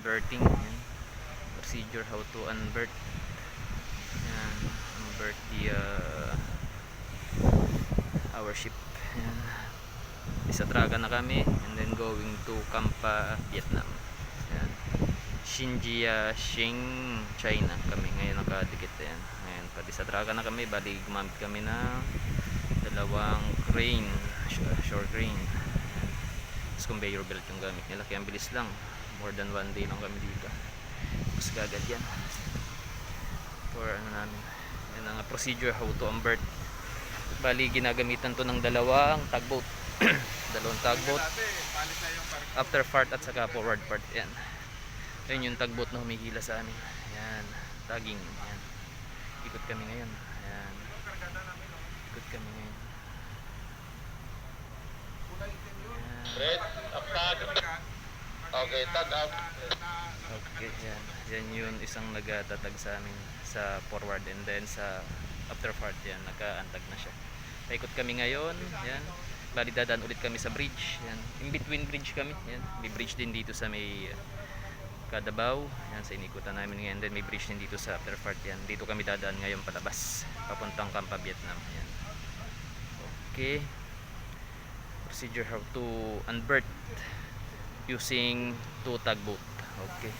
unberthing. Yan. Procedure how to unberth. Yan. Unberth the our ship. Yan. Isatraga na kami and then going to Campa, Vietnam. Yan. Xinjia, Xing, China kami ngayon nakadikit. Yan. Ngayon padisatraga na kami, bali gumamit kami ng dalawang crane, shore crane. Tapos conveyor belt yung gamit nila, kaya ang bilis lang, more than 1 day lang kami dito. Tapos kagad yan for ano namin. Yan ang procedure how to unberth. Bali ginagamitan to ng dalawang tugboat. Dalawang tugboat, after part at saka forward part. Yan, yun yung tugboat na humihila sa amin. Yan, tagging. Yan, ikot kami ngayon. Yan, ikot kami ngayon. Red, up tag. Okay, tag up. Okay, yan. Yan yun isang nagatatag sa amin sa forward, and then sa after part yan, nakaantag na siya. Paikot kami ngayon. Yan. Bali dadaan ulit kami sa bridge. Yan. In between bridge kami. Yan. May bridge din dito sa may Kadabaw. Yan, sa inikutan namin ngayon. Then may bridge din dito sa after part. Yan. Dito kami dadaan ngayon palabas. Papuntang Campa, Vietnam. Yan. Okay. Procedure how to unberth using 2 tugboat. Okay.